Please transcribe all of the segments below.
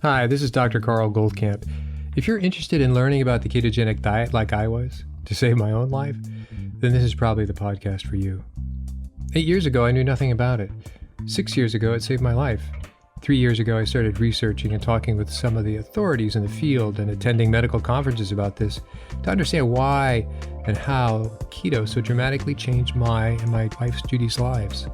Hi, this is Dr. Carl Goldkamp. If you're interested in learning about the ketogenic diet like I was, to save my own life, then this is probably the podcast for you. 8 years ago, I knew nothing about it. 6 years ago, it saved my life. 3 years ago, I started researching and talking with some of the authorities in the field and attending medical conferences about this to understand why and how keto so dramatically changed my and my wife's Judi's lives.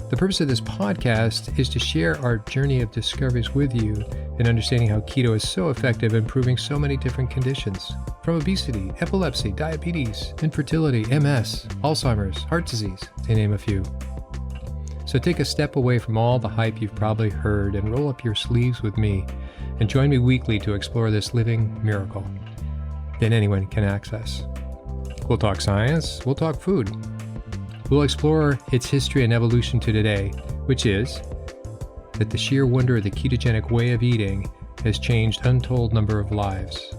The purpose of this podcast is to share our journey of discoveries with you and understanding how keto is so effective in improving so many different conditions, from obesity, epilepsy, diabetes, infertility, MS, Alzheimer's, heart disease, to name a few. So take a step away from all the hype you've probably heard and roll up your sleeves with me and join me weekly to explore this living miracle that anyone can access. We'll talk science, we'll talk food. We'll explore its history and evolution to today, which is that the sheer wonder of the ketogenic way of eating has changed untold number of lives,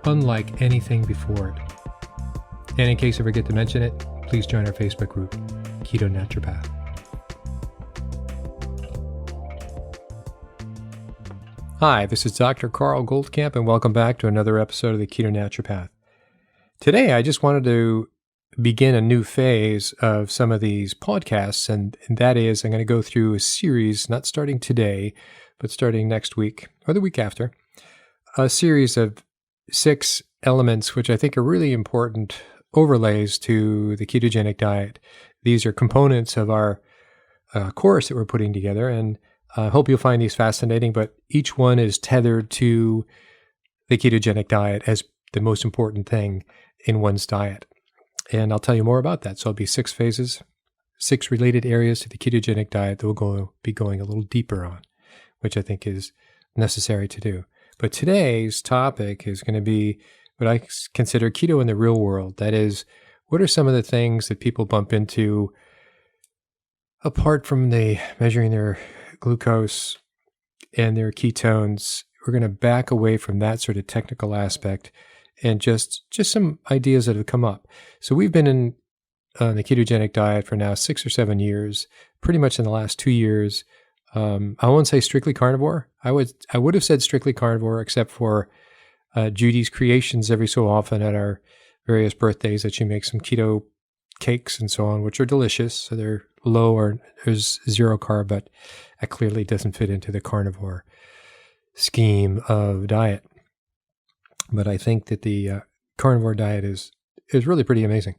unlike anything before it. And in case I forget to mention it, please join our Facebook group, Keto Naturopath. Hi, this is Dr. Carl Goldkamp, and welcome back to another episode of the Keto Naturopath. Today, I just wanted to begin a new phase of some of these podcasts, and that is I'm going to go through a series, not starting today, but starting next week or the week after, a series of 6 elements which I think are really important overlays to the ketogenic diet. These are components of our course that we're putting together, and I hope you'll find these fascinating, but each one is tethered to the ketogenic diet as the most important thing in one's diet. And I'll tell you more about that. So it'll be 6 phases, 6 related areas to the ketogenic diet that we'll be going a little deeper on, which I think is necessary to do. But today's topic is going to be what I consider keto in the real world. That is, what are some of the things that people bump into apart from the measuring their glucose and their ketones? We're going to back away from that sort of technical aspect and just some ideas that have come up. So we've been in the ketogenic diet for now 6 or 7 years, pretty much in the last 2 years. I won't say strictly carnivore. I would have said strictly carnivore, except for Judi's creations every so often at our various birthdays that she makes some keto cakes and so on, which are delicious. So they're low or there's 0 carb, but that clearly doesn't fit into the carnivore scheme of diet. But I think that the carnivore diet is really pretty amazing.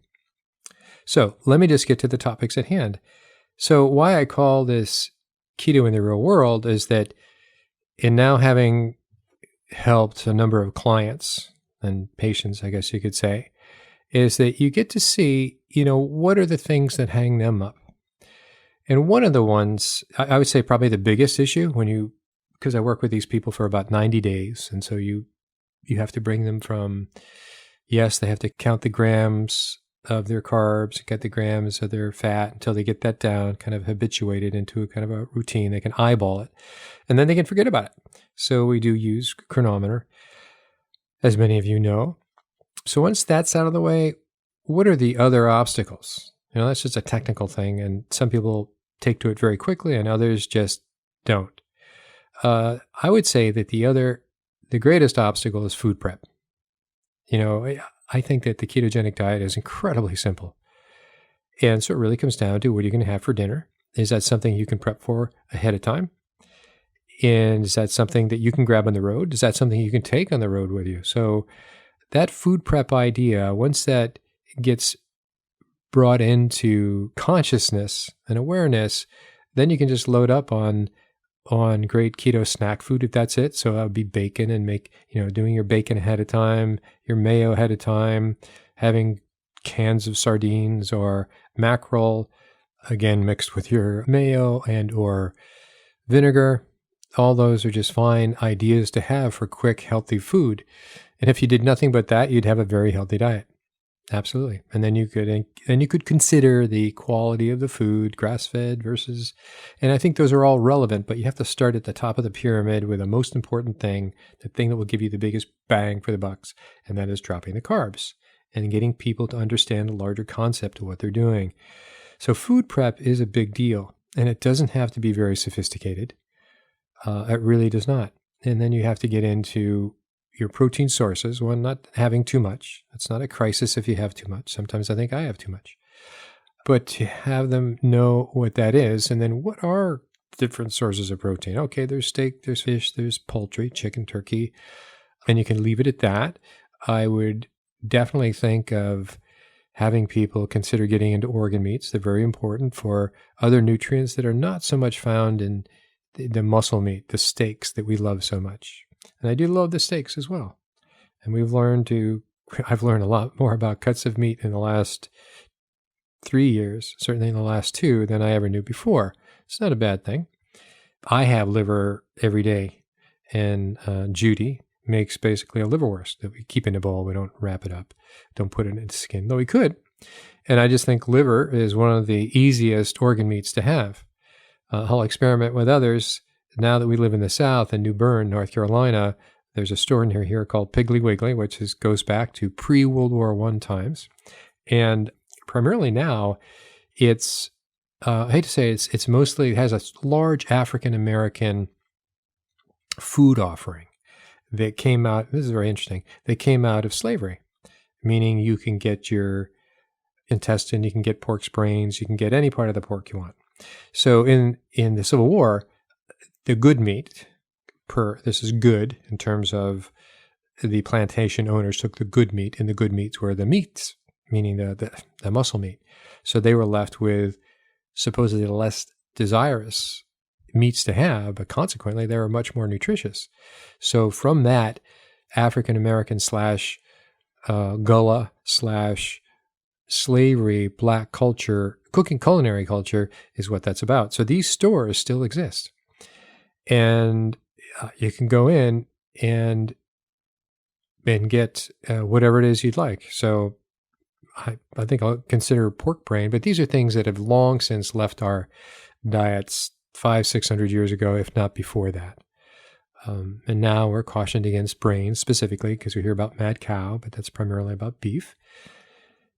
So let me just get to the topics at hand. So why I call this keto in the real world is that in now having helped a number of clients and patients, I guess you could say, is that you get to see, what are the things that hang them up. And one of the ones, I would say probably the biggest issue because I work with these people for about 90 days. And so you have to bring them from, yes, they have to count the grams of their carbs, get the grams of their fat until they get that down, kind of habituated into a kind of a routine. They can eyeball it, and then they can forget about it. So we do use chronometer, as many of you know. So once that's out of the way, what are the other obstacles? That's just a technical thing, and some people take to it very quickly, and others just don't. I would say that the greatest obstacle is food prep. I think that the ketogenic diet is incredibly simple. And so it really comes down to what are you going to have for dinner? Is that something you can prep for ahead of time? And is that something that you can grab on the road? Is that something you can take on the road with you? So that food prep idea, once that gets brought into consciousness and awareness, then you can just load up on great keto snack food if that's it. So that would be bacon and doing your bacon ahead of time, your mayo ahead of time, having cans of sardines or mackerel, again, mixed with your mayo and or vinegar. All those are just fine ideas to have for quick, healthy food. And if you did nothing but that, you'd have a very healthy diet. Absolutely. And then you could consider the quality of the food, grass-fed versus, and I think those are all relevant, but you have to start at the top of the pyramid with the most important thing, the thing that will give you the biggest bang for the bucks, and that is dropping the carbs and getting people to understand the larger concept of what they're doing. So food prep is a big deal, and it doesn't have to be very sophisticated. It really does not. And then you have to get into your protein sources. One, not having too much. It's not a crisis if you have too much. Sometimes I think I have too much. But to have them know what that is, and then what are different sources of protein? Okay, there's steak, there's fish, there's poultry, chicken, turkey, and you can leave it at that. I would definitely think of having people consider getting into organ meats. They're very important for other nutrients that are not so much found in the muscle meat, the steaks that we love so much. And I do love the steaks as well. And I've learned a lot more about cuts of meat in the last 3 years, certainly in the last 2, than I ever knew before. It's not a bad thing. I have liver every day, and Judi makes basically a liverwurst that we keep in a bowl. We don't wrap it up, don't put it in the skin, though we could. And I just think liver is one of the easiest organ meats to have. I'll experiment with others. Now that we live in the South, in New Bern, North Carolina, there's a store near here called Piggly Wiggly, which goes back to pre-World War I times. And primarily now, it's, I hate to say it has a large African-American food offering that came out, this is very interesting, that came out of slavery, meaning you can get your intestine, you can get pork's brains, you can get any part of the pork you want. So in the Civil War, the good meat, this is good in terms of the plantation owners took the good meat, and the good meats were the meats, meaning the muscle meat. So they were left with supposedly less desirous meats to have, but consequently they were much more nutritious. So from that, African-American / Gullah / slavery, black culture, culinary culture is what that's about. So these stores still exist. And you can go in and get whatever it is you'd like. So I think I'll consider pork brain, but these are things that have long since left our diets 500-600 years ago, if not before that. And now we're cautioned against brain specifically because we hear about mad cow, but that's primarily about beef.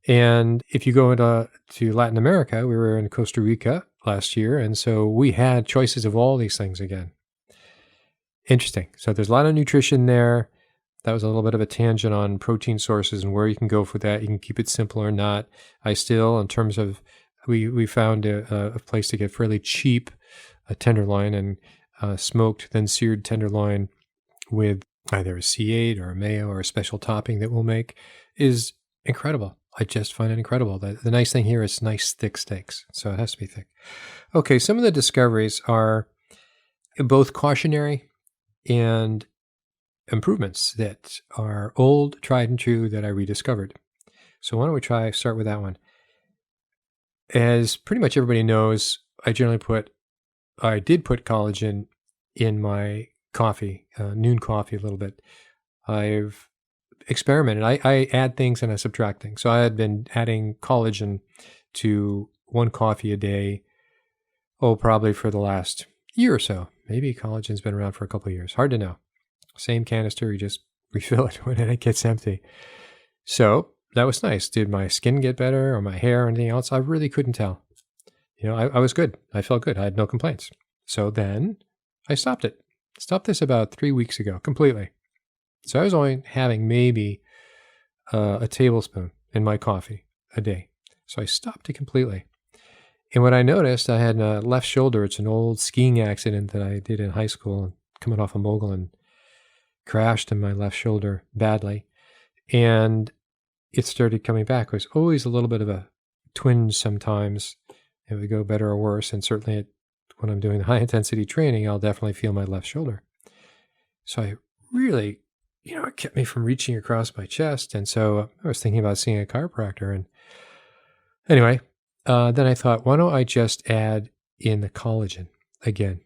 And if you go into Latin America, we were in Costa Rica last year, and so we had choices of all these things again. Interesting. So there's a lot of nutrition there. That was a little bit of a tangent on protein sources and where you can go for that. You can keep it simple or not. I still, in terms of, we found a place to get fairly cheap a tenderloin, and smoked, then seared tenderloin with either a C8 or a mayo or a special topping that we'll make is incredible. I just find it incredible. The nice thing here is nice thick steaks, so it has to be thick. Okay, some of the discoveries are both cautionary and improvements that are old, tried and true that I rediscovered. So why don't we start with that one. As pretty much everybody knows, I did put collagen in my coffee, noon coffee a little bit. I've experimented. I add things and I subtract things. So I had been adding collagen to one coffee a day, probably for the last year or so. Maybe collagen's been around for a couple of years. Hard to know. Same canister, you just refill it when it gets empty. So that was nice. Did my skin get better or my hair or anything else? I really couldn't tell. I was good. I felt good. I had no complaints. So then I stopped it. Stopped this about 3 weeks ago completely. So I was only having maybe a tablespoon in my coffee a day. So I stopped it completely. And what I noticed, I had a left shoulder. It's an old skiing accident that I did in high school, coming off a mogul and crashed in my left shoulder badly. And it started coming back. It was always a little bit of a twinge sometimes. It would go better or worse. And certainly when I'm doing the high intensity training, I'll definitely feel my left shoulder. So I really, it kept me from reaching across my chest. And so I was thinking about seeing a chiropractor. And anyway, then I thought, why don't I just add in the collagen again?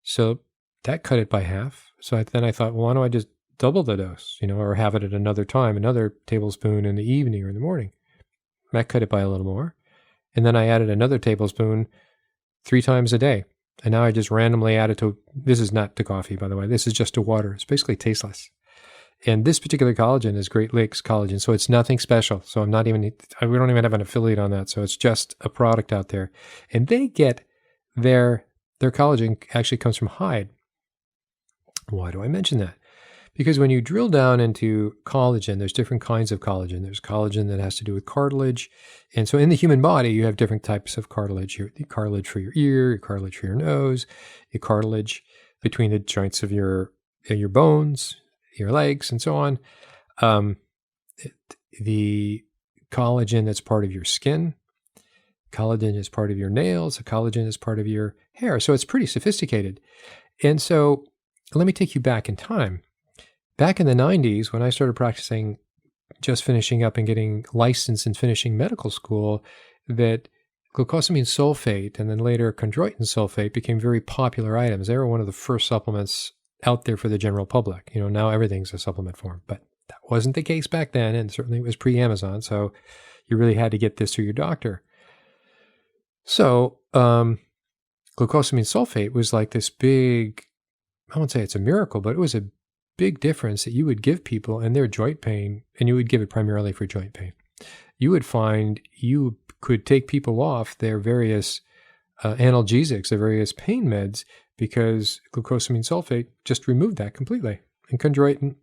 So that cut it by half. So then I thought, well, why don't I just double the dose, or have it at another time, another tablespoon in the evening or in the morning. That cut it by a little more. And then I added another tablespoon 3 times a day. And now I just randomly add it to, this is not to coffee, by the way. This is just to water. It's basically tasteless. And this particular collagen is Great Lakes collagen. So it's nothing special. So we don't even have an affiliate on that. So it's just a product out there. And they get their their collagen actually comes from hide. Why do I mention that? Because when you drill down into collagen, there's different kinds of collagen. There's collagen that has to do with cartilage. And so in the human body, you have different types of cartilage. Your cartilage for your ear, your cartilage for your nose, your cartilage between the joints of your bones, your legs, and so on. The collagen that's part of your skin, collagen is part of your nails, the collagen is part of your hair. So it's pretty sophisticated. And so let me take you back in time. Back in the 90s, when I started practicing, just finishing up and getting licensed and finishing medical school, that glucosamine sulfate and then later chondroitin sulfate became very popular items. They were one of the first supplements out there for the general public. Now everything's a supplement form, but that wasn't the case back then, and certainly it was pre-Amazon, so you really had to get this through your doctor. So glucosamine sulfate was like this big, I won't say it's a miracle, but it was a big difference that you would give people in their joint pain, and you would give it primarily for joint pain. You would find you could take people off their various analgesics, their various pain meds, because glucosamine sulfate just removed that completely. And chondroitin,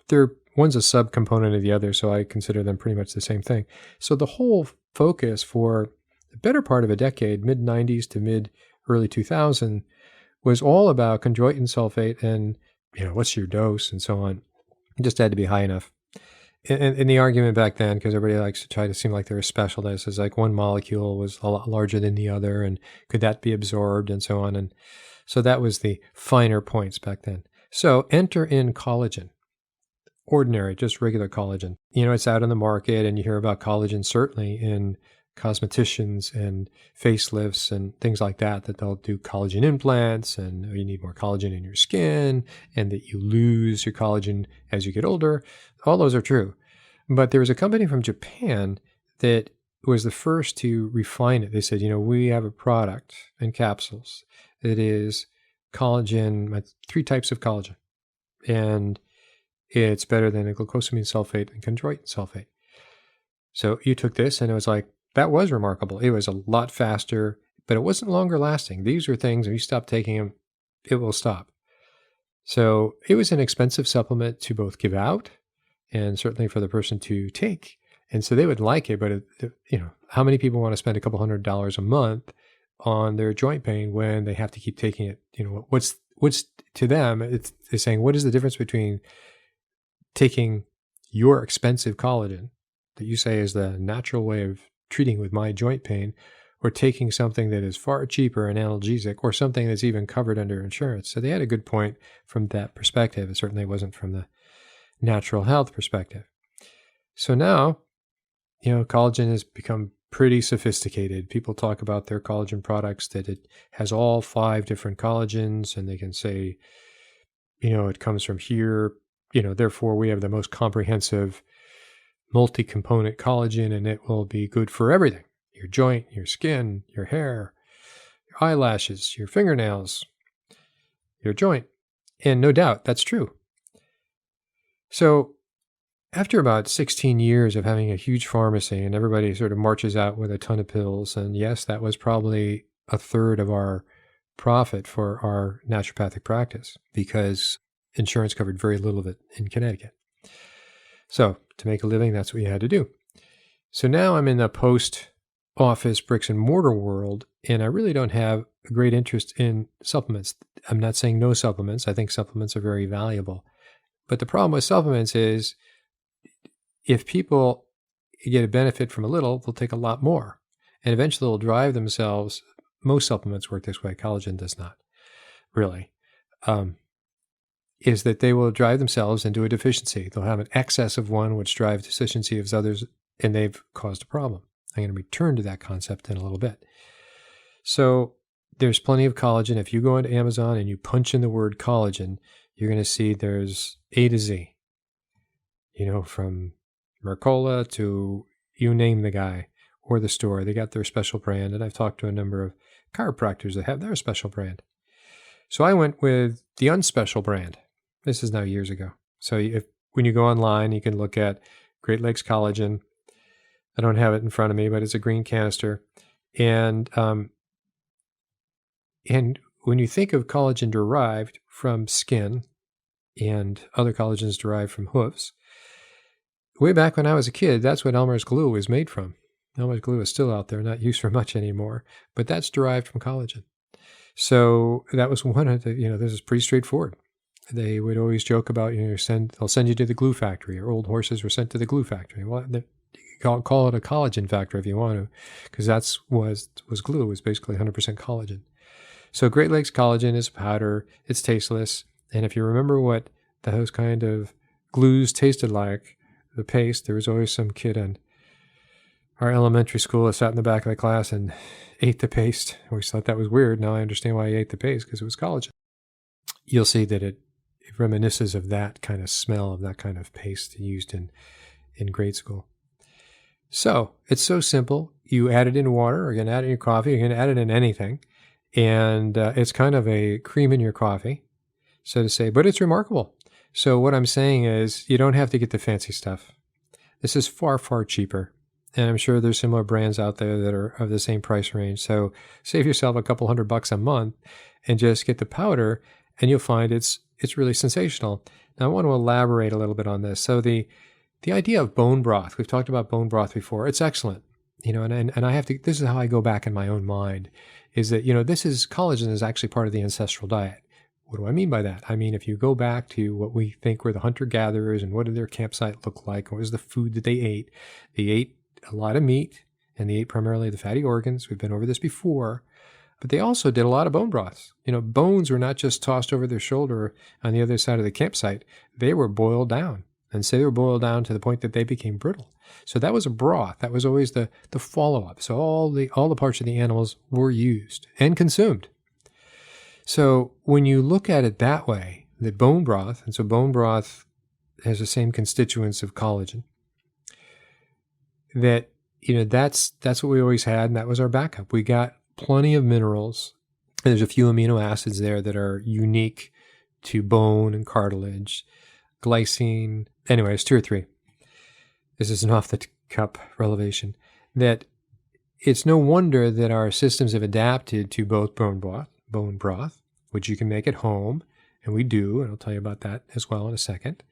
they're one's a subcomponent of the other, so I consider them pretty much the same thing. So the whole focus for the better part of a decade, mid-90s to mid-early 2000, was all about chondroitin sulfate and what's your dose and so on. It just had to be high enough. And the argument back then, because everybody likes to try to seem like they're a specialist, is like one molecule was a lot larger than the other, and could that be absorbed and so on. And so that was the finer points back then. So enter in collagen, ordinary, just regular collagen. It's out in the market, and you hear about collagen certainly in cosmeticians and facelifts and things like that they'll do collagen implants, and you need more collagen in your skin, and that you lose your collagen as you get older. All those are true. But there was a company from Japan that was the first to refine it. They said, we have a product in capsules that is collagen, 3 types of collagen, and it's better than a glucosamine sulfate and chondroitin sulfate. So you took this, and it was like, that was remarkable. It was a lot faster, but it wasn't longer lasting. These are things, if you stop taking them, it will stop. So it was an expensive supplement to both give out and certainly for the person to take. And so they would like it, but how many people want to spend a couple $100 a month on their joint pain when they have to keep taking it? What's to them, it's saying, what is the difference between taking your expensive collagen that you say is the natural way of treating with my joint pain, or taking something that is far cheaper, an analgesic, or something that's even covered under insurance? So they had a good point from that perspective. It certainly wasn't from the natural health perspective. So now, collagen has become pretty sophisticated. People talk about their collagen products, that it has all 5 different collagens, and they can say, it comes from here, therefore we have the most comprehensive multi-component collagen, and it will be good for everything: your joint, your skin, your hair, your eyelashes, your fingernails, your joint. And no doubt that's true. So after about 16 years of having a huge pharmacy, and everybody sort of marches out with a ton of pills, and yes, that was probably a third of our profit for our naturopathic practice, because insurance covered very little of it in Connecticut. So to make a living, that's what you had to do. So now I'm in the post-office bricks and mortar world, and I really don't have a great interest in supplements. I'm not saying no supplements. I think supplements are very valuable. But the problem with supplements is, if people get a benefit from a little, they'll take a lot more. And eventually they'll drive themselves. Most supplements work this way. Collagen does not, really. Is that they will drive themselves into a deficiency. They'll have an excess of one, which drives deficiency of others, and they've caused a problem. I'm going to return to that concept in a little bit. So there's plenty of collagen. If you go into Amazon and you punch in the word collagen, you're going to see there's A to Z. From Mercola to you name the guy or the store. They got their special brand, and I've talked to a number of chiropractors that have their special brand. So I went with the unspecial brand. This is now years ago. So when you go online, you can look at Great Lakes Collagen. I don't have it in front of me, but it's a green canister. And when you think of collagen derived from skin and other collagens derived from hooves, way back when I was a kid, that's what Elmer's glue was made from. Elmer's glue is still out there, not used for much anymore, but that's derived from collagen. So that was one of the, this is pretty straightforward. They would always joke about, they'll send you to the glue factory, or old horses were sent to the glue factory. Well, call it a collagen factory if you want to, because that's was glue, was basically 100% collagen. So Great Lakes collagen is powder, it's tasteless, and if you remember what those kind of glues tasted like, the paste, there was always some kid in our elementary school that sat in the back of the class and ate the paste. I always thought that was weird. Now I understand why he ate the paste, because it was collagen. You'll see that it reminisces of that kind of smell, of that kind of paste used in grade school. So it's so simple. You add it in water, or you can add it in your coffee, you can add it in anything. And it's kind of a cream in your coffee, so to say, but it's remarkable. So what I'm saying is you don't have to get the fancy stuff. This is far, far cheaper. And I'm sure there's similar brands out there that are of the same price range. So save yourself a couple $100 a month and just get the powder, and you'll find it's really sensational. Now I want to elaborate a little bit on this. So the idea of bone broth, we've talked about bone broth before. It's excellent. And I have to, this is how I go back in my own mind, is that, collagen is actually part of the ancestral diet. What do I mean by that? I mean, if you go back to what we think were the hunter-gatherers and what did their campsite look like, what was the food that they ate a lot of meat, and they ate primarily the fatty organs. We've been over this before, but they also did a lot of bone broths. Bones were not just tossed over their shoulder on the other side of the campsite. They were boiled down, and so they were boiled down to the point that they became brittle. So that was a broth. That was always the follow-up. So all the parts of the animals were used and consumed. So when you look at it that way, the bone broth, and so bone broth has the same constituents of collagen, that, that's what we always had, and that was our backup. We got plenty of minerals. There's a few amino acids there that are unique to bone and cartilage, glycine. Anyway, it's 2 or 3. This is an off-the-cup revelation, that it's no wonder that our systems have adapted to both bone broth, which you can make at home, and we do, and I'll tell you about that as well in a second,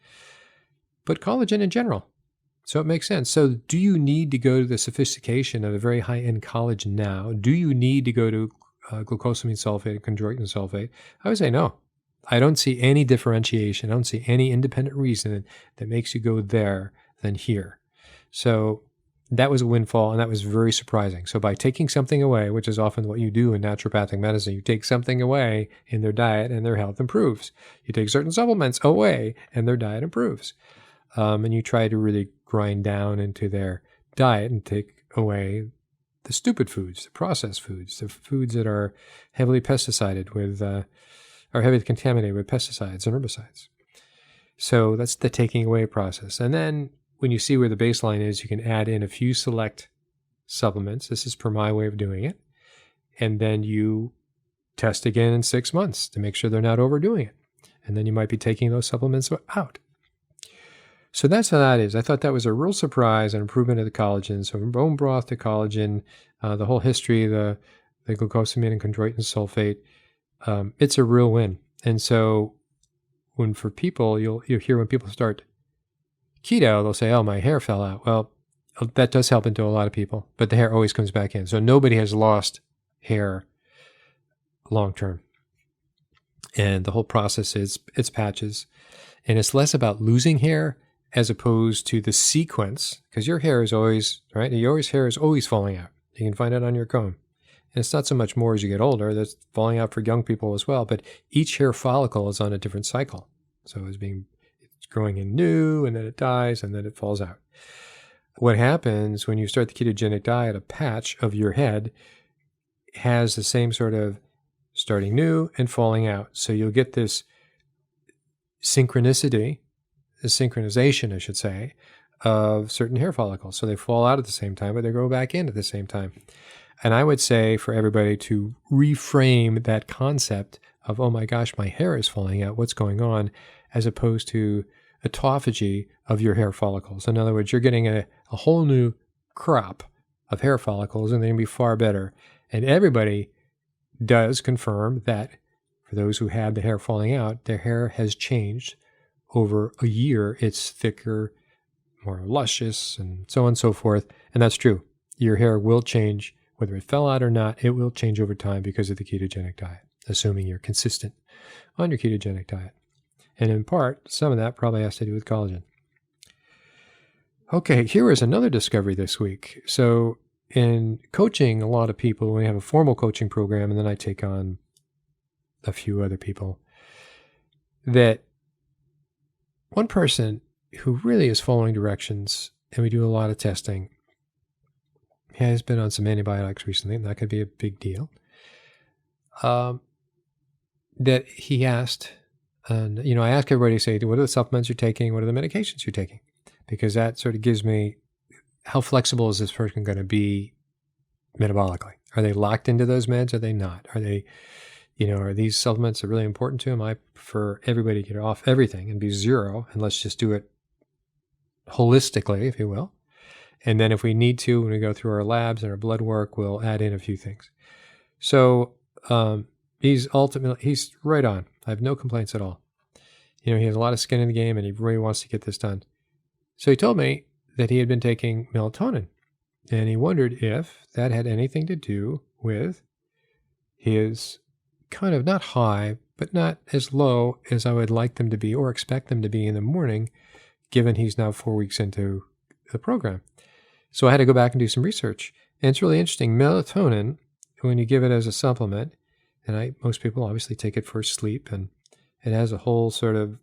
but collagen in general. So it makes sense. So do you need to go to the sophistication of a very high-end collagen now? Do you need to go to glucosamine sulfate and chondroitin sulfate? I would say no. I don't see any differentiation. I don't see any independent reason that makes you go there than here. So that was a windfall, and that was very surprising. So by taking something away, which is often what you do in naturopathic medicine, you take something away in their diet and their health improves. You take certain supplements away and their diet improves. And you try to really grind down into their diet and take away the stupid foods, the processed foods, the foods that are heavily pesticided with, are heavily contaminated with pesticides and herbicides. So that's the taking away process. And then when you see where the baseline is, you can add in a few select supplements. This is per my way of doing it. And then you test again in 6 months to make sure they're not overdoing it. And then you might be taking those supplements out. So that's how that is. I thought that was a real surprise, an improvement of the collagen. So from bone broth to collagen, the whole history, the glucosamine and chondroitin sulfate, it's a real win. And so for people, you'll hear when people start keto, they'll say, oh, my hair fell out. Well, that does help into a lot of people, but the hair always comes back in. So nobody has lost hair long term. And the whole process is it's patches. And it's less about losing hair as opposed to the sequence, because your hair is always, right? Your hair is always falling out. You can find it on your comb. And it's not so much more as you get older. That's falling out for young people as well. But each hair follicle is on a different cycle. So it's growing in new, and then it dies, and then it falls out. What happens when you start the ketogenic diet, a patch of your head has the same sort of starting new and falling out. So you'll get this synchronization, I should say, of certain hair follicles. So they fall out at the same time, but they grow back in at the same time. And I would say for everybody to reframe that concept of, oh my gosh, my hair is falling out, what's going on, as opposed to autophagy of your hair follicles. In other words, you're getting a whole new crop of hair follicles, and they're going to be far better. And everybody does confirm that For those who had the hair falling out, their hair has changed over a year. It's thicker, more luscious, and so on and so forth. And that's true. Your hair will change, whether it fell out or not. It will change over time because of the ketogenic diet, assuming you're consistent on your ketogenic diet. And in part, some of that probably has to do with collagen. Okay, here is another discovery this week. So in coaching a lot of people, we have a formal coaching program, and then I take on a few other people, that one person who really is following directions, and we do a lot of testing, has been on some antibiotics recently, and that could be a big deal, that he asked, and I ask everybody to say, what are the supplements you're taking? What are the medications you're taking? Because that sort of gives me, how flexible is this person going to be metabolically? Are they locked into those meds? Are they not? Are they, are these supplements are really important to them? I prefer everybody to get off everything and be zero, and let's just do it holistically, if you will. And then if we need to, when we go through our labs and our blood work, we'll add in a few things. So he's right on. I have no complaints at all. He has a lot of skin in the game, and he really wants to get this done. So he told me that he had been taking melatonin, and he wondered if that had anything to do with his kind of not high, but not as low as I would like them to be or expect them to be in the morning, given he's now 4 weeks into the program. So I had to go back and do some research. And it's really interesting. Melatonin, when you give it as a supplement, and most people obviously take it for sleep, and it has a whole sort of,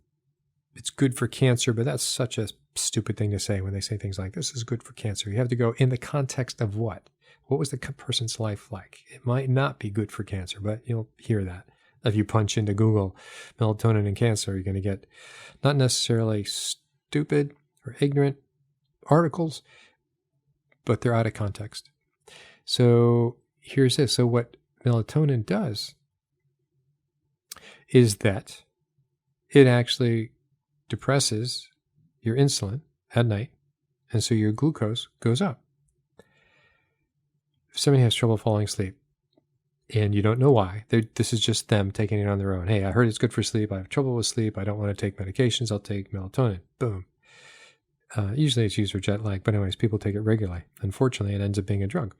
it's good for cancer, but that's such a stupid thing to say when they say things like, this is good for cancer. You have to go in the context of what? What was the person's life like? It might not be good for cancer, but you'll hear that. If you punch into Google melatonin and cancer, you're going to get not necessarily stupid or ignorant articles, but they're out of context. So here's this. So what melatonin does is that it actually depresses your insulin at night, and so your glucose goes up. If somebody has trouble falling asleep and you don't know why, this is just them taking it on their own. Hey, I heard it's good for sleep. I have trouble with sleep. I don't want to take medications. I'll take melatonin. Boom. Usually it's used for jet lag, but anyways, people take it regularly. Unfortunately, it ends up being a drug.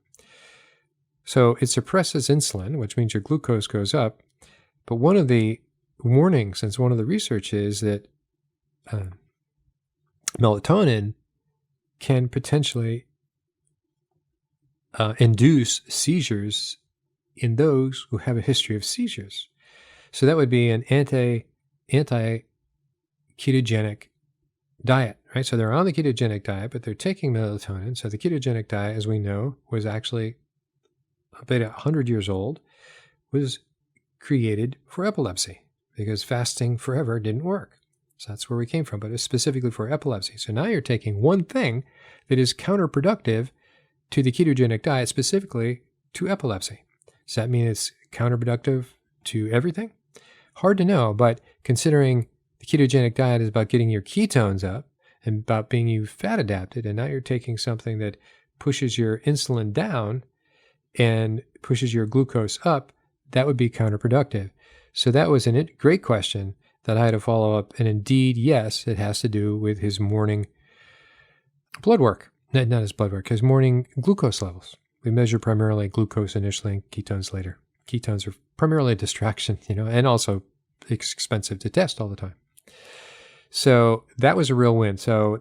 So it suppresses insulin, which means your glucose goes up. But one of the warnings, since one of the research is that melatonin can potentially induce seizures in those who have a history of seizures. So that would be an anti-ketogenic diet, right? So they're on the ketogenic diet, but they're taking melatonin. So the ketogenic diet, as we know, was actually about 100 years old, was created for epilepsy because fasting forever didn't work. So that's where we came from, but it's specifically for epilepsy. So now you're taking one thing that is counterproductive to the ketogenic diet, specifically to epilepsy. Does that mean it's counterproductive to everything? Hard to know, but considering the ketogenic diet is about getting your ketones up and about being you fat adapted, and now you're taking something that pushes your insulin down and pushes your glucose up, that would be counterproductive. So that was a great question that I had to follow up. And indeed, yes, it has to do with his morning blood work. Not his blood work, his morning glucose levels. We measure primarily glucose initially and ketones later. Ketones are primarily a distraction, and also expensive to test all the time. So that was a real win. So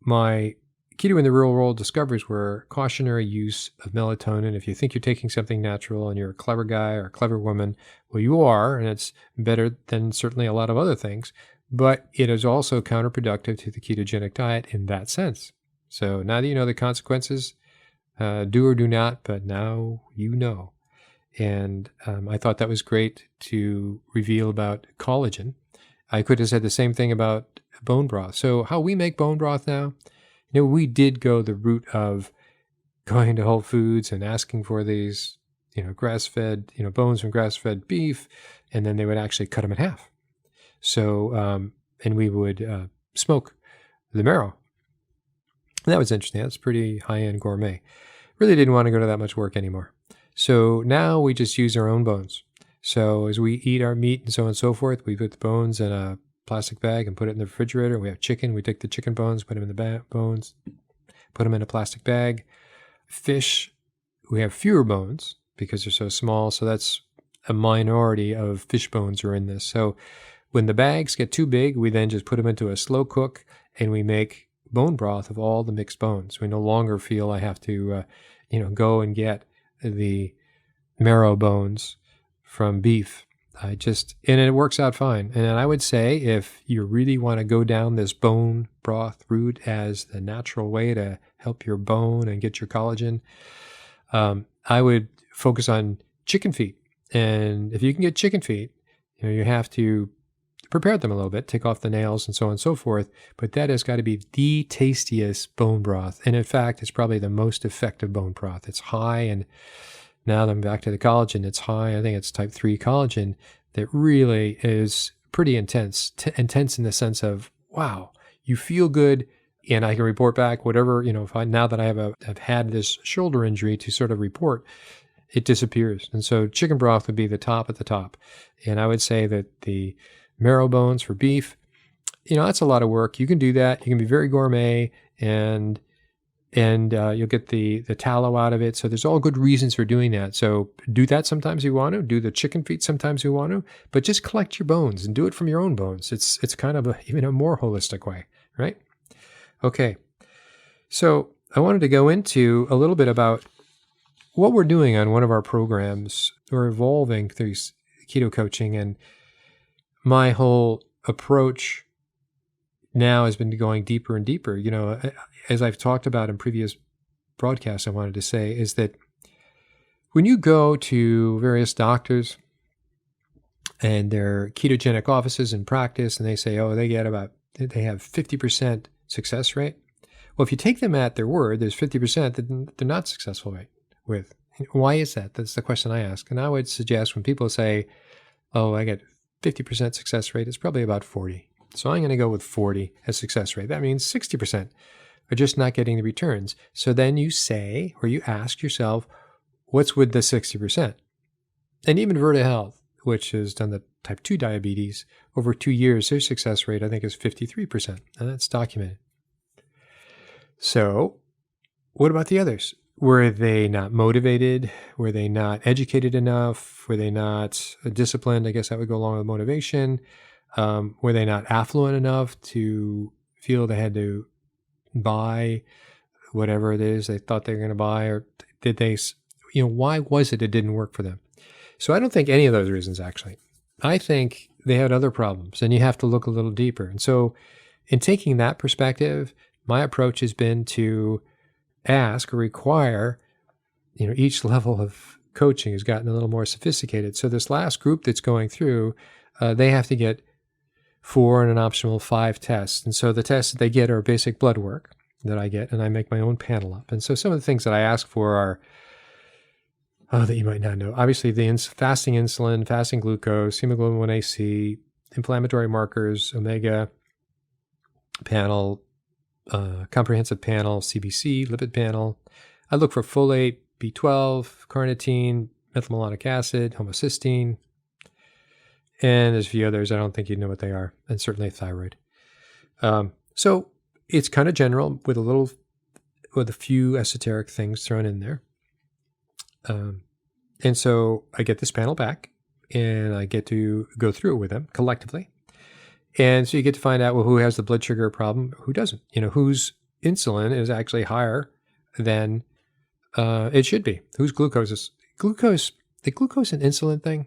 my keto in the real world discoveries were cautionary use of melatonin. If you think you're taking something natural and you're a clever guy or a clever woman, well, you are, and it's better than certainly a lot of other things, but it is also counterproductive to the ketogenic diet in that sense. So now that you know the consequences, do or do not, but now you know. And I thought that was great to reveal about collagen. I could have said the same thing about bone broth. So how we make bone broth now, we did go the route of going to Whole Foods and asking for these, grass-fed, bones from grass-fed beef, and then they would actually cut them in half. So, and we would smoke the marrow. And that was interesting. That's pretty high-end gourmet. Really didn't want to go to that much work anymore. So now we just use our own bones. So as we eat our meat and so on and so forth, we put the bones in a plastic bag and put it in the refrigerator. We have chicken. We take the chicken bones, put them in the bones, put them in a plastic bag. Fish, we have fewer bones because they're so small. So that's a minority of fish bones are in this. So when the bags get too big, we then just put them into a slow cook and we make bone broth of all the mixed bones. We no longer feel I have to, go and get the marrow bones from beef. And it works out fine. And I would say if you really want to go down this bone broth route as the natural way to help your bone and get your collagen, I would focus on chicken feet. And if you can get chicken feet, you have to prepare them a little bit, take off the nails and so on and so forth. But that has got to be the tastiest bone broth. And in fact, it's probably the most effective bone broth. It's high, and now that I'm back to the collagen, it's high. I think it's type 3 collagen that really is pretty intense. Intense in the sense of, wow, you feel good. And I can report back whatever, now that I've had this shoulder injury to sort of report, it disappears. And so chicken broth would be the top at the top. And I would say that the marrow bones for beef, that's a lot of work. You can do that. You can be very gourmet, and you'll get the tallow out of it. So there's all good reasons for doing that. So do that sometimes you want to. Do the chicken feet sometimes you want to. But just collect your bones and do it from your own bones. It's kind of even a more holistic way, right? Okay. So I wanted to go into a little bit about what we're doing on one of our programs. We're evolving through keto coaching, and my whole approach now has been going deeper and deeper. As I've talked about in previous broadcasts, I wanted to say is that when you go to various doctors and their ketogenic offices in practice, and they say, they have 50% success rate. Well, if you take them at their word, there's 50% that they're not successful with. Why is that? That's the question I ask. And I would suggest when people say, I get 50% success rate, it's probably about 40. So I'm going to go with 40 as success rate. That means 60% are just not getting the returns. So then you say, or you ask yourself, what's with the 60%? And even Verta Health, which has done the type 2 diabetes, over 2 years, their success rate, I think, is 53%. And that's documented. So what about the others? Were they not motivated? Were they not educated enough? Were they not disciplined? I guess that would go along with motivation. Were they not affluent enough to feel they had to buy whatever it is they thought they were going to buy? Or did they, why was it didn't work for them? So I don't think any of those reasons, actually. I think they had other problems, and you have to look a little deeper. And so in taking that perspective, my approach has been to ask or require, each level of coaching has gotten a little more sophisticated. So this last group that's going through, they have to get 4 and an optional 5 tests. And so the tests that they get are basic blood work that I get, and I make my own panel up. And so some of the things that I ask for are, that you might not know. Obviously, the fasting insulin, fasting glucose, hemoglobin 1AC, inflammatory markers, omega panel, comprehensive panel, CBC, lipid panel. I look for folate, B12, carnitine, methylmalonic acid, homocysteine, and there's a few others. I don't think you'd know what they are, and certainly thyroid. So it's kind of general with a few esoteric things thrown in there. And so I get this panel back, and I get to go through it with them collectively. And so you get to find out, who has the blood sugar problem, who doesn't, whose insulin is actually higher than it should be, whose the glucose and insulin thing,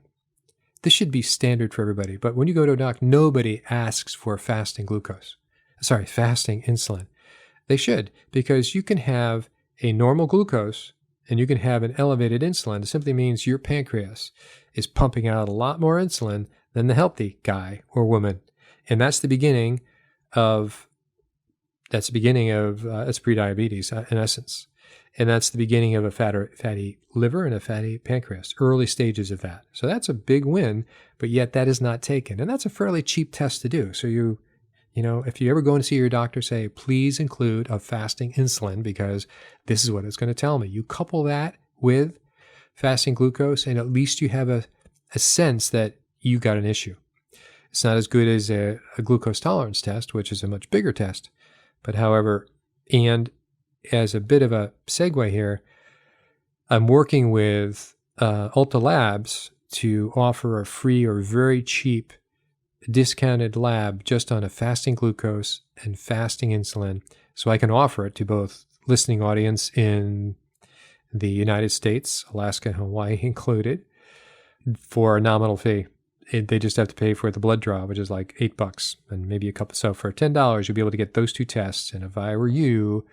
this should be standard for everybody. But when you go to a doc, nobody asks for fasting insulin. They should, because you can have a normal glucose and you can have an elevated insulin. It simply means your pancreas is pumping out a lot more insulin than the healthy guy or woman. And that's the beginning of that's prediabetes in essence. And that's the beginning of a fatty liver and a fatty pancreas, early stages of that. So that's a big win, but yet that is not taken. And that's a fairly cheap test to do. So if you ever go and see your doctor, say, please include a fasting insulin, because this is what it's going to tell me. You couple that with fasting glucose, and at least you have a sense that you got an issue. It's not as good as a glucose tolerance test, which is a much bigger test. But however, and as a bit of a segue here, I'm working with Ulta Labs to offer a free or very cheap discounted lab just on a fasting glucose and fasting insulin. So I can offer it to both listening audience in the United States, Alaska and Hawaii included, for a nominal fee. They just have to pay for the blood draw, which is like $8 and maybe a couple. So for $10, you'll be able to get those two tests. And if I were you,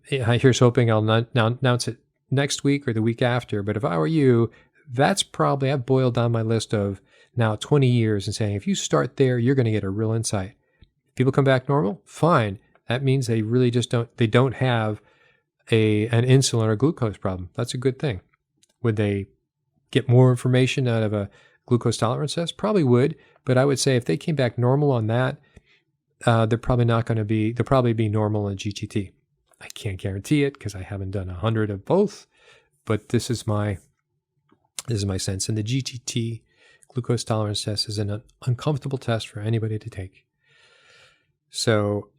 here's hoping I'll announce it next week or the week after. But if I were you, that's probably, I've boiled down my list of now 20 years and saying, if you start there, you're going to get a real insight. People come back normal, fine. That means they really just don't have an insulin or glucose problem. That's a good thing. Would they get more information out of a glucose tolerance test? Probably would, but I would say if they came back normal on that, they'll probably be normal in GTT. I can't guarantee it because I haven't done 100 of both, but this is my sense. And the GTT glucose tolerance test is an uncomfortable test for anybody to take. So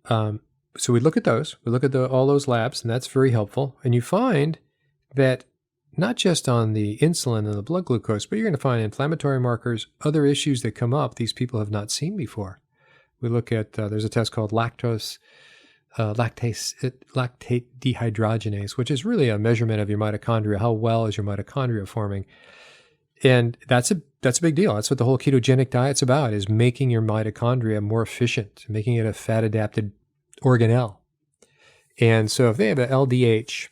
we look at those. We look at all those labs, and that's very helpful. And you find that not just on the insulin and the blood glucose, but you're going to find inflammatory markers, other issues that come up these people have not seen before. We look at, there's a test called lactate dehydrogenase, which is really a measurement of your mitochondria. How well is your mitochondria forming? And that's a big deal. That's what the whole ketogenic diet's about, is making your mitochondria more efficient, making it a fat-adapted organelle. And so if they have an LDH,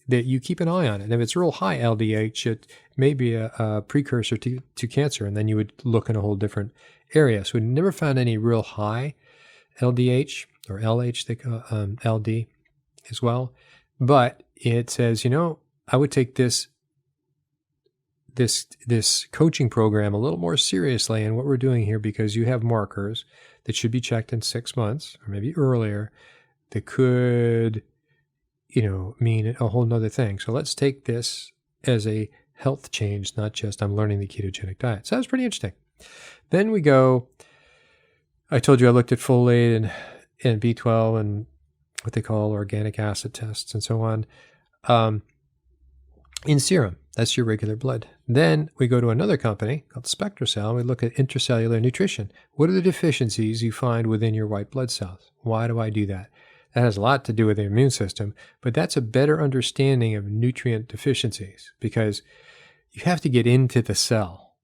that you keep an eye on it. And if it's real high LDH, it may be a precursor to cancer, and then you would look in a whole different area. So we never found any real high LDH or LH, LD as well. But it says, I would take this coaching program a little more seriously in what we're doing here, because you have markers that should be checked in 6 months or maybe earlier that could mean a whole nother thing. So let's take this as a health change, not just I'm learning the ketogenic diet. So that was pretty interesting. Then we go, I told you I looked at folate and B12 and what they call organic acid tests and so on in serum. That's your regular blood. Then we go to another company called SpectraCell. We look at intracellular nutrition. What are the deficiencies you find within your white blood cells? Why do I do that? That has a lot to do with the immune system, but that's a better understanding of nutrient deficiencies, because you have to get into the cell.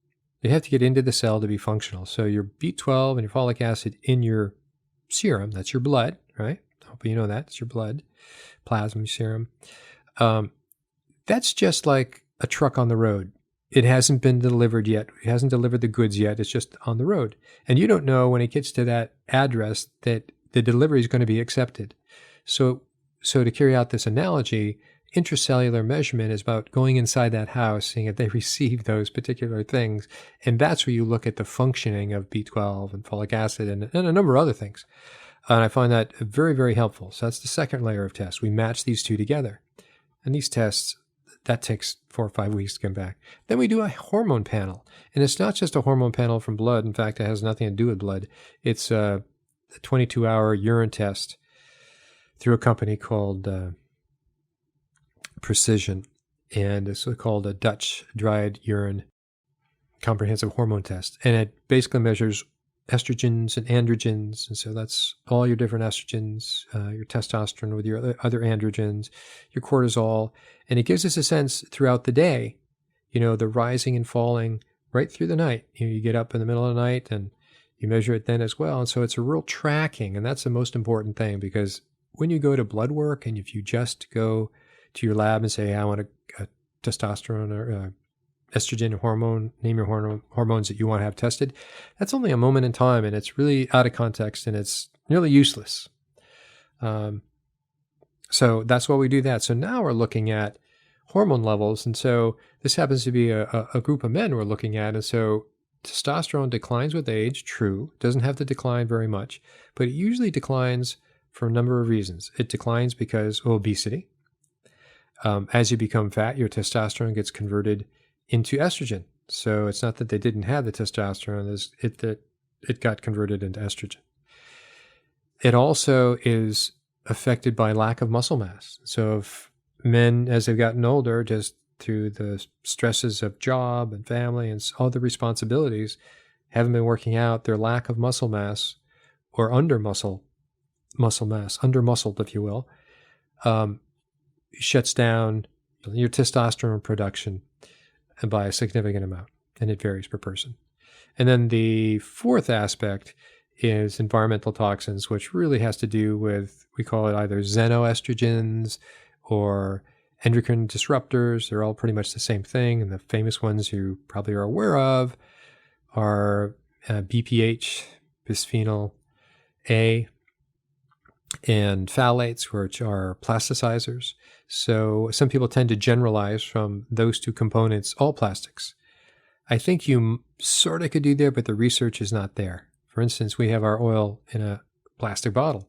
You have to get into the cell to be functional. So your B12 and your folic acid in your serum, that's your blood, right? I hope you know that. It's your blood, plasma serum. That's just like a truck on the road. It hasn't been delivered yet. It hasn't delivered the goods yet. It's just on the road. And you don't know when it gets to that address that the delivery is going to be accepted. So to carry out this analogy, intracellular measurement is about going inside that house, seeing if they receive those particular things. And that's where you look at the functioning of B12 and folic acid and a number of other things. And I find that very, very helpful. So that's the second layer of tests. We match these two together. And these tests, that takes 4 or 5 weeks to come back. Then we do a hormone panel. And it's not just a hormone panel from blood. In fact, it has nothing to do with blood. It's a 22-hour urine test through a company called Precision. And it's called a Dutch dried urine comprehensive hormone test. And it basically measures estrogens and androgens. And so that's all your different estrogens, your testosterone with your other androgens, your cortisol. And it gives us a sense throughout the day, the rising and falling right through the night. You get up in the middle of the night and you measure it then as well. And so it's a real tracking. And that's the most important thing, because when you go to blood work and if you just go to your lab and say, hey, I want a testosterone or estrogen hormone, name your hormones that you want to have tested, that's only a moment in time, and it's really out of context and it's nearly useless. So that's why we do that. So now we're looking at hormone levels. And so this happens to be a group of men we're looking at. And so testosterone declines with age, true, doesn't have to decline very much, but it usually declines for a number of reasons. It declines because of obesity. As you become fat, your testosterone gets converted into estrogen. So it's not that they didn't have the testosterone, that it got converted into estrogen. It also is affected by lack of muscle mass. So if men, as they've gotten older, just through the stresses of job and family and all the responsibilities, haven't been working out, their lack of muscle mass or under muscled, if you will, shuts down your testosterone production by a significant amount, and it varies per person. And then the fourth aspect is environmental toxins, which really has to do with, we call it either xenoestrogens or endocrine disruptors. They're all pretty much the same thing. And the famous ones you probably are aware of are BPH, bisphenol A, and phthalates, which are plasticizers. So some people tend to generalize from those two components, all plastics. I think you sort of could do that, but the research is not there. For instance, we have our oil in a plastic bottle.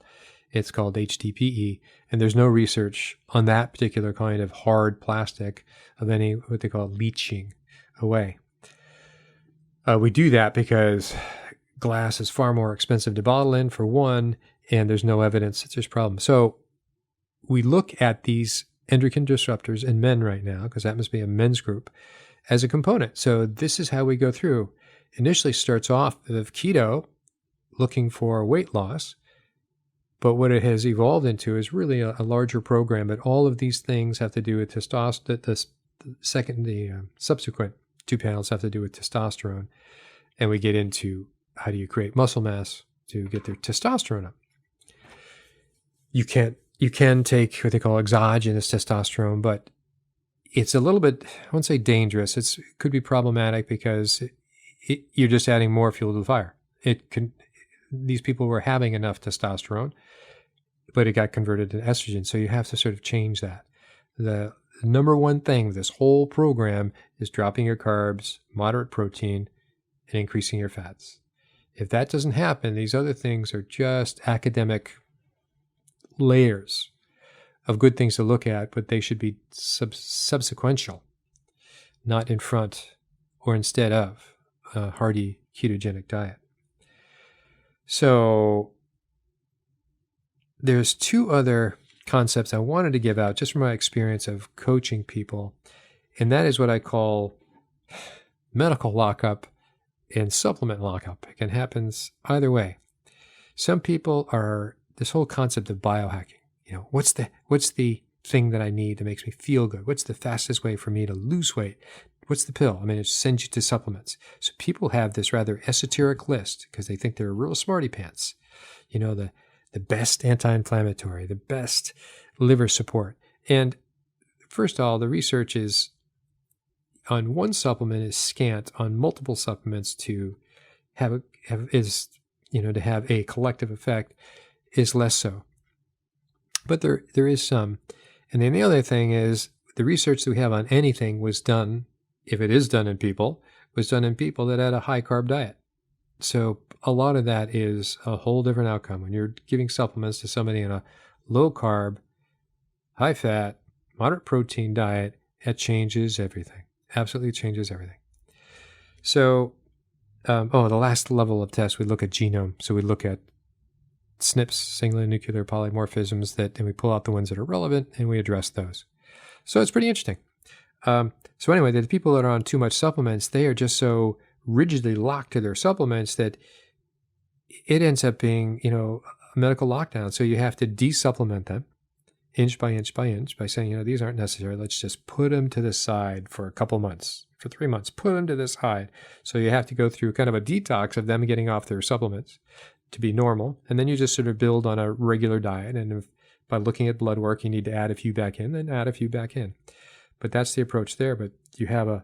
It's called HDPE, and there's no research on that particular kind of hard plastic of any, what they call leaching away. We do that because glass is far more expensive to bottle in, for one, and there's no evidence that there's problems. So we look at these endocrine disruptors in men right now, because that must be a men's group, as a component. So this is how we go through. Initially starts off with keto, looking for weight loss, but what it has evolved into is really a larger program. But all of these things have to do with testosterone. The subsequent two panels have to do with testosterone, and we get into how do you create muscle mass to get their testosterone up. You can take what they call exogenous testosterone, but it's a little bit, I won't say dangerous. It could be problematic because you're just adding more fuel to the fire. These people were having enough testosterone, but it got converted to estrogen. So you have to sort of change that. The number one thing, this whole program, is dropping your carbs, moderate protein, and increasing your fats. If that doesn't happen, these other things are just academic layers of good things to look at, but they should be subsequential, not in front or instead of a hearty ketogenic diet. So there's two other concepts I wanted to give out just from my experience of coaching people, and that is what I call medical lockup and supplement lockup. It can happen either way. Some people are this whole concept of biohacking. What's the thing that I need that makes me feel good? What's the fastest way for me to lose weight? What's the pill? It sends you to supplements. So people have this rather esoteric list because they think they're real smarty pants. The best anti-inflammatory, the best liver support. And first of all, the research is on one supplement is scant. On multiple supplements to have a collective effect is less so. But there is some. And then the other thing is the research that we have on anything was done, if it is done in people, was done in people that had a high carb diet. So a lot of that is a whole different outcome. When you're giving supplements to somebody in a low carb, high fat, moderate protein diet, it changes everything. Absolutely changes everything. So, the last level of test, we look at genome. So we look at SNPs, singular nuclear polymorphisms, and we pull out the ones that are relevant and we address those. So it's pretty interesting. So anyway, the people that are on too much supplements, they are just so rigidly locked to their supplements that it ends up being, a medical lockdown. So you have to desupplement them inch by inch by inch by saying, these aren't necessary. Let's just put them to the side for a couple months, for 3 months, put them to the side. So you have to go through kind of a detox of them getting off their supplements to be normal. And then you just sort of build on a regular diet. And by looking at blood work, you need to add a few back in, then add a few back in. But that's the approach there. But you have a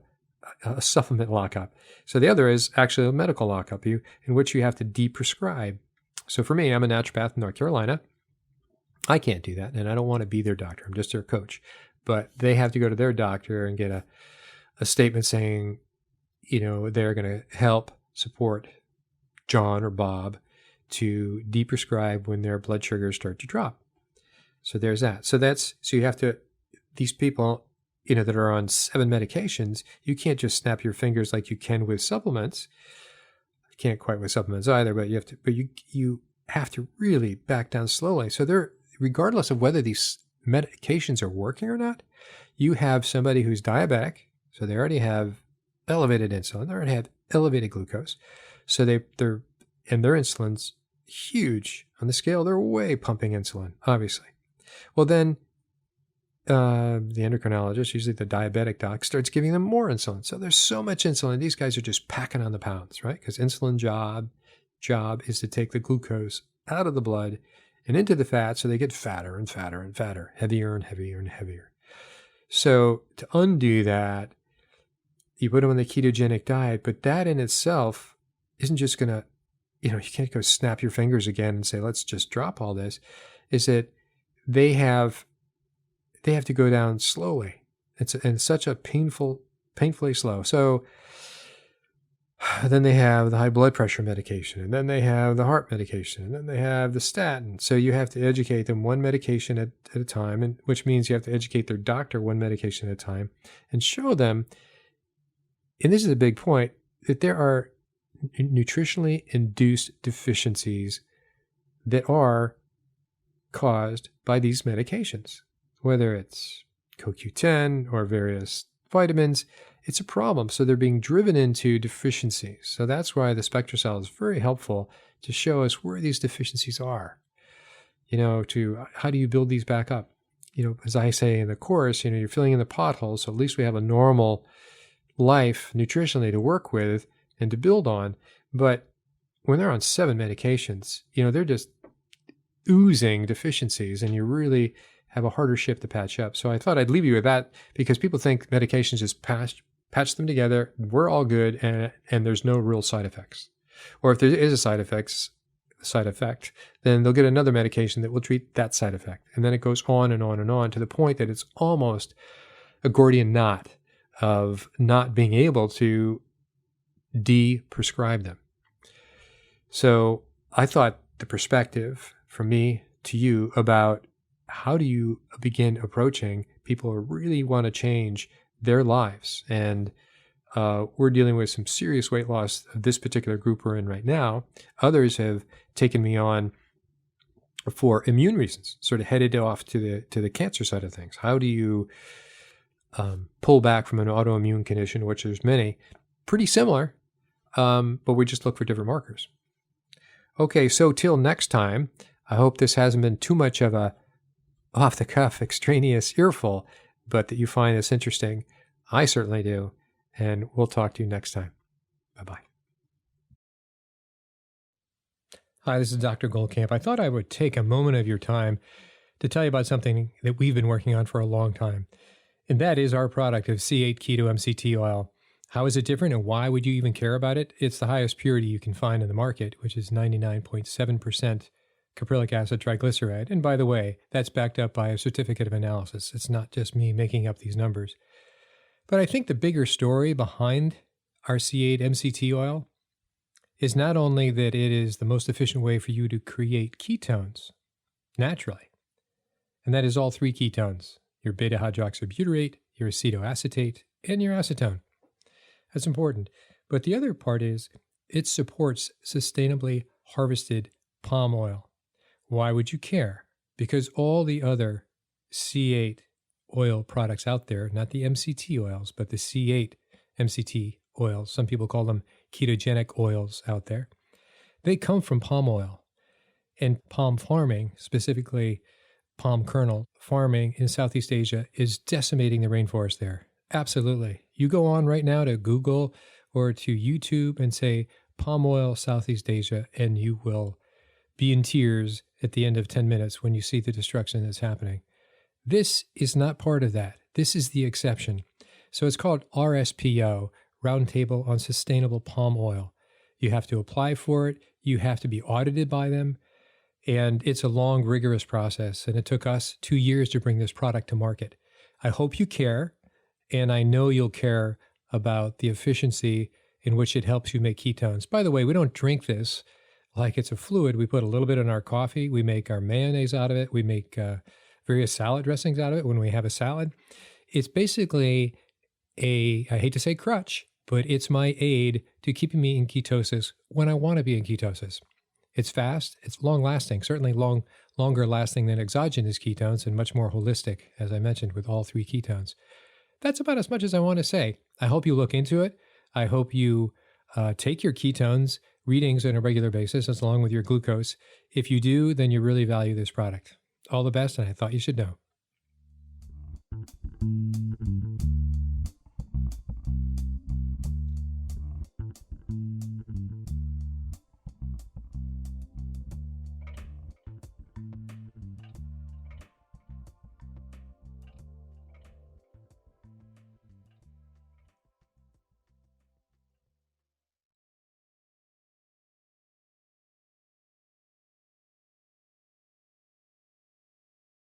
supplement lockup. So the other is actually a medical lockup, in which you have to deprescribe. So for me, I'm a naturopath in North Carolina. I can't do that, and I don't want to be their doctor. I'm just their coach. But they have to go to their doctor and get a statement saying, they're going to help support John or Bob to deprescribe when their blood sugars start to drop. So there's that. So you have to, these people that are on 7 medications, you can't just snap your fingers like you can with supplements. You can't quite with supplements either, but you have to really back down slowly. So regardless of whether these medications are working or not, you have somebody who's diabetic, so they already have elevated insulin, they already have elevated glucose, so their insulin's huge on the scale. They're way pumping insulin, obviously. Well, then the endocrinologist, usually the diabetic doc, starts giving them more insulin. So there's so much insulin. These guys are just packing on the pounds, right? Because insulin job is to take the glucose out of the blood and into the fat, so they get fatter and fatter and fatter, heavier and heavier and heavier. So to undo that, you put them on the ketogenic diet, but that in itself isn't just going to, you can't go snap your fingers again and say, let's just drop all this. Is that they have to go down slowly. It's such a painfully slow. So then they have the high blood pressure medication, and then they have the heart medication, and then they have the statin. So you have to educate them one medication at a time, and which means you have to educate their doctor one medication at a time and show them, and this is a big point, that there are nutritionally induced deficiencies that are caused by these medications, whether it's CoQ10 or various vitamins. It's a problem. So they're being driven into deficiencies. So that's why the SpectraCell is very helpful to show us where these deficiencies are, to how do you build these back up? As I say in the course, you're filling in the potholes. So at least we have a normal life nutritionally to work with and to build on. But when they're on 7 medications, they're just oozing deficiencies, and you really have a harder ship to patch up. So I thought I'd leave you with that, because people think medications just patch them together, we're all good, and there's no real side effects. Or if there is a side effect, then they'll get another medication that will treat that side effect. And then it goes on and on and on, to the point that it's almost a Gordian knot of not being able to de-prescribe them. So I thought the perspective from me to you about how do you begin approaching people who really want to change their lives. And we're dealing with some serious weight loss of this particular group we're in right now. Others have taken me on for immune reasons, sort of headed off to the cancer side of things. How do you pull back from an autoimmune condition, which there's many, pretty similar, but we just look for different markers. Okay, so till next time, I hope this hasn't been too much of a off-the-cuff, extraneous earful, but that you find this interesting. I certainly do, and we'll talk to you next time. Bye-bye. Hi, this is Dr. Goldkamp. I thought I would take a moment of your time to tell you about something that we've been working on for a long time, and that is our product of C8 Keto MCT oil. How is it different, and why would you even care about it? It's the highest purity you can find in the market, which is 99.7% caprylic acid triglyceride. And by the way, that's backed up by a certificate of analysis. It's not just me making up these numbers. But I think the bigger story behind our C8 MCT oil is not only that it is the most efficient way for you to create ketones naturally, and that is all 3 ketones, your beta-hydroxybutyrate, your acetoacetate, and your acetone. That's important. But the other part is it supports sustainably harvested palm oil. Why would you care? Because all the other C8 oil products out there, not the MCT oils, but the C8 MCT oils, some people call them ketogenic oils out there, they come from palm oil. And palm farming, specifically palm kernel farming in Southeast Asia, is decimating the rainforest there. Absolutely. You go on right now to Google or to YouTube and say palm oil Southeast Asia, and you will be in tears at the end of 10 minutes when you see the destruction that's happening. This is not part of that. This is the exception. So it's called RSPO, Roundtable on Sustainable Palm Oil. You have to apply for it. You have to be audited by them. And it's a long, rigorous process. And it took us 2 years to bring this product to market. I hope you care. And I know you'll care about the efficiency in which it helps you make ketones. By the way, we don't drink this like it's a fluid. We put a little bit in our coffee. We make our mayonnaise out of it. We make various salad dressings out of it when we have a salad. It's basically I hate to say crutch, but it's my aid to keeping me in ketosis when I want to be in ketosis. It's fast, it's long-lasting, certainly longer lasting than exogenous ketones and much more holistic, as I mentioned, with all 3 ketones. That's about as much as I want to say. I hope you look into it. I hope you take your ketones readings on a regular basis, as along with your glucose. If you do, then you really value this product. All the best, and I thought you should know.